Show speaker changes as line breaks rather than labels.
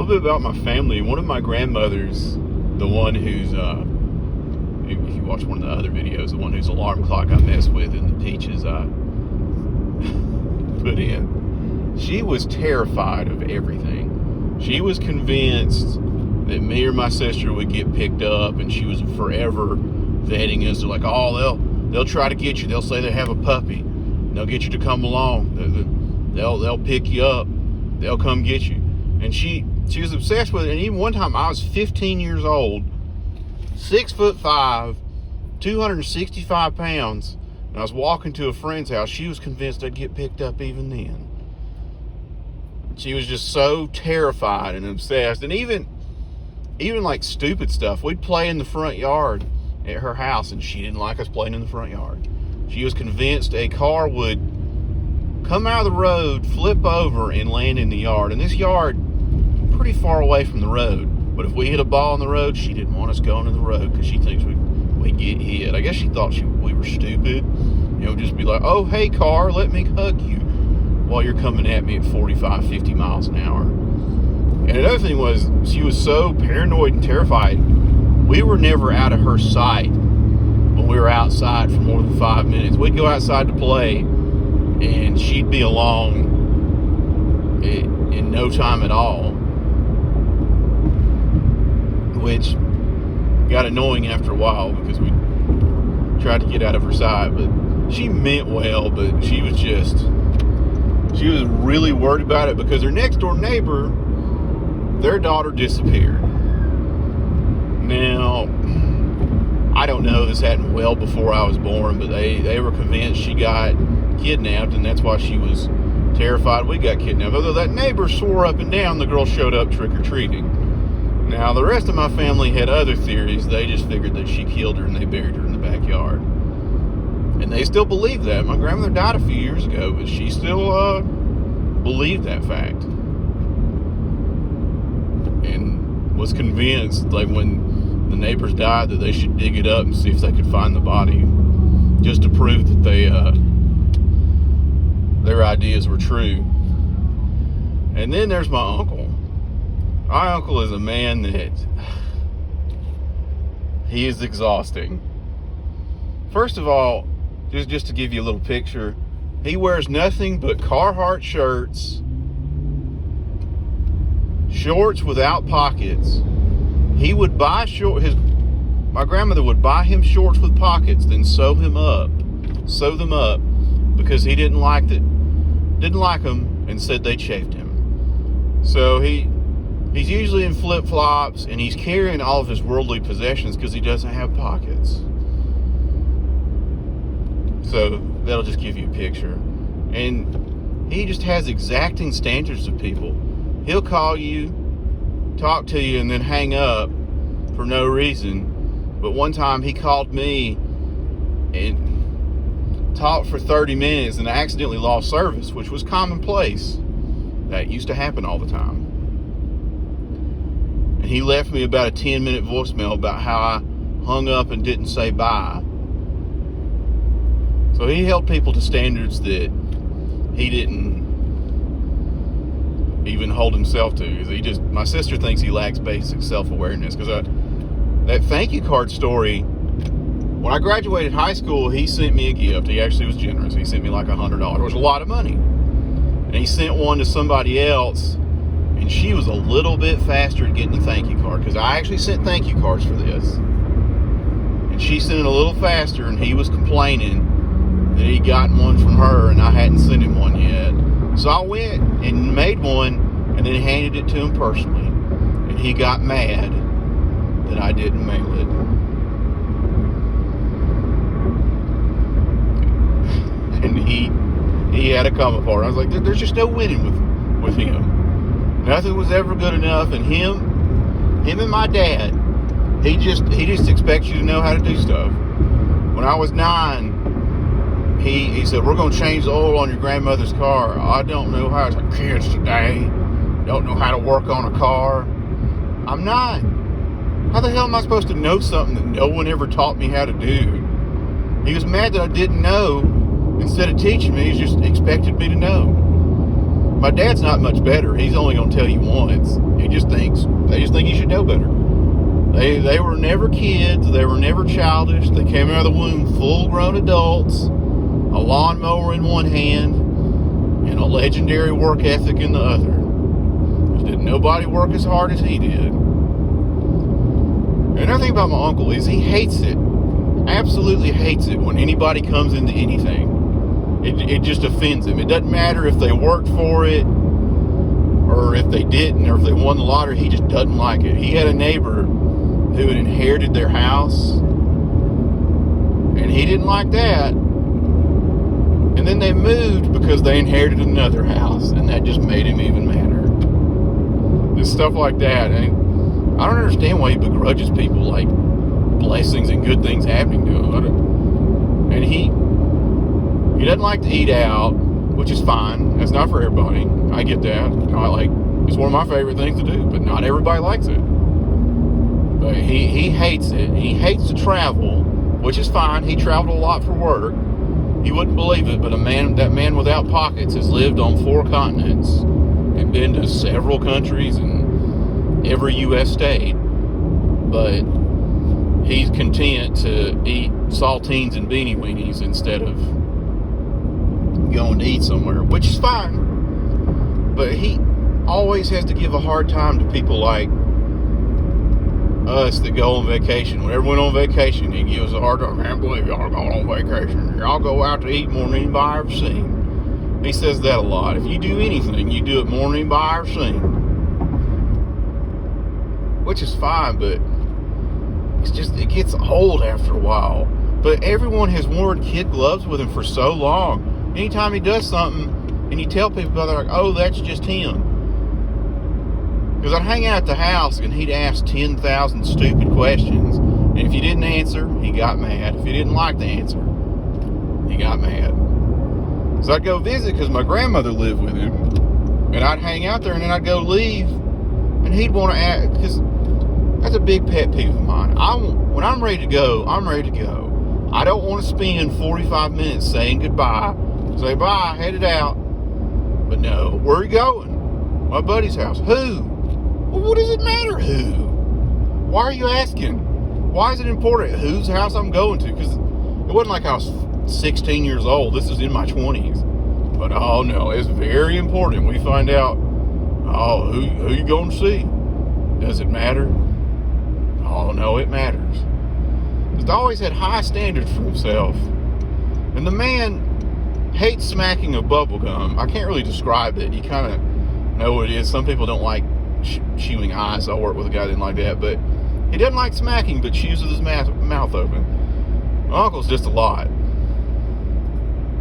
little bit about my family. One of my grandmothers, the one who's, if you watch one of the other videos, the one whose alarm clock I messed with and the peaches I put in, she was terrified of everything. She was convinced that me or my sister would get picked up, and she was forever vetting us. They're like, oh, they'll try to get you. They'll say they have a puppy. And they'll get you to come along. They'll pick you up. They'll come get you. And she was obsessed with it. And even one time, I was 15 years old, 6'5", 265 pounds, and I was walking to a friend's house. She was convinced I'd get picked up even then. She was just so terrified and obsessed. And even like stupid stuff. We'd play in the front yard at her house, and she didn't like us playing in the front yard. She was convinced a car would come out of the road, flip over, and land in the yard. And this yard, pretty far away from the road. But if we hit a ball on the road, she didn't want us going in the road because she thinks we'd get hit. I guess she thought we were stupid. Just be like, oh, hey, car, let me hug you while you're coming at me at 45, 50 miles an hour. And another thing was, she was so paranoid and terrified, we were never out of her sight when we were outside for more than 5 minutes. We'd go outside to play, and she'd be along in no time at all, which got annoying after a while because we tried to get out of her sight. But she meant well, but she was really worried about it because her next door neighbor, their daughter disappeared. Now, I don't know, this happened well before I was born, but they were convinced she got kidnapped, and that's why she was terrified we got kidnapped. Although that neighbor swore up and down the girl showed up trick-or-treating. Now, the rest of my family had other theories. They just figured that she killed her and they buried her in the backyard. And they still believe that. My grandmother died a few years ago, but she still believed that fact. And was convinced, like when the neighbors died, that they should dig it up and see if they could find the body, just to prove that their ideas were true. And then there's my uncle. My uncle is a man that he is exhausting. First of all, just to give you a little picture, he wears nothing but Carhartt shirts without pockets. He would buy my grandmother would buy him shorts with pockets, then sew them up because he didn't like them and said they chafed him. So he's usually in flip-flops, and he's carrying all of his worldly possessions because he doesn't have pockets. So that'll just give you a picture. And he just has exacting standards of people. He'll call you, talk to you, and then hang up for no reason. But one time he called me and talked for 30 minutes and I accidentally lost service, which was commonplace. That used to happen all the time. And he left me about a 10-minute voicemail about how I hung up and didn't say bye. So he held people to standards that he didn't even hold himself to. My sister thinks he lacks basic self-awareness, because that thank you card story, when I graduated high school, he sent me a gift. He actually was generous. He sent me like $100. It was a lot of money. And he sent one to somebody else, and she was a little bit faster at getting the thank you card, because I actually sent thank you cards for this. And she sent it a little faster, and he was complaining that he'd gotten one from her and I hadn't sent him one yet. So I went and made one and then handed it to him personally. And he got mad that I didn't mail it. And he had a come apart. I was like, there's just no winning with him. Nothing was ever good enough. And him and my dad, he just expects you to know how to do stuff. When I was 9, he said, we're going to change the oil on your grandmother's car. I don't know how. It's like, kids today don't know how to work on a car. I'm 9. How the hell am I supposed to know something that no one ever taught me how to do? He was mad that I didn't know. Instead of teaching me, he just expected me to know. My dad's not much better. He's only going to tell you once. They just think you should know better. They were never kids. They were never childish. They came out of the womb full-grown adults, a lawnmower in one hand, and a legendary work ethic in the other. Did nobody work as hard as he did. Another thing about my uncle is he hates it. Absolutely hates it when anybody comes into anything. It just offends him. It doesn't matter if they worked for it or if they didn't or if they won the lottery. He just doesn't like it. He had a neighbor who had inherited their house, and he didn't like that. And then they moved because they inherited another house, and that just made him even madder. Just stuff like that. And I don't understand why he begrudges people like blessings and good things happening to him. And he doesn't like to eat out, which is fine. That's not for everybody. I get that. It's one of my favorite things to do, but not everybody likes it. But he hates it. He hates to travel, which is fine. He traveled a lot for work. You wouldn't believe it, but that man without pockets has lived on 4 continents and been to several countries and every U.S. state. But he's content to eat saltines and beanie weenies instead of going to eat somewhere, which is fine. But he always has to give a hard time to people like us that go on vacation. When everyone on vacation, he gives a hard time. I can't believe y'all are going on vacation. Y'all go out to eat more than anybody I've ever seen. He says that a lot. If you do anything, you do it more than anybody I've ever seen. Which is fine, but it gets old after a while. But everyone has worn kid gloves with him for so long. Anytime he does something and you tell people about it, they're like, oh, that's just him. Because I'd hang out at the house and he'd ask 10,000 stupid questions. And if you didn't answer, he got mad. If you didn't like the answer, he got mad. So I'd go visit because my grandmother lived with him. And I'd hang out there and then I'd go leave. And he'd want to ask, because that's a big pet peeve of mine. When I'm ready to go, I'm ready to go. I don't want to spend 45 minutes saying goodbye. Say bye, headed out. But no, where are you going? My buddy's house. Who? Well, what does it matter who? Why are you asking? Why is it important whose house I'm going to? Because it wasn't like I was 16 years old. This is in my 20s. But oh no, it's very important. We find out, oh, who you going to see? Does it matter? Oh no, it matters. He's always had high standards for himself. And the man hates smacking of bubble gum. I can't really describe it. You kind of know what it is. Some people don't like chewing eyes. I work with a guy that didn't like that. But he doesn't like smacking, but chews with his mouth open. My uncle's just a lot.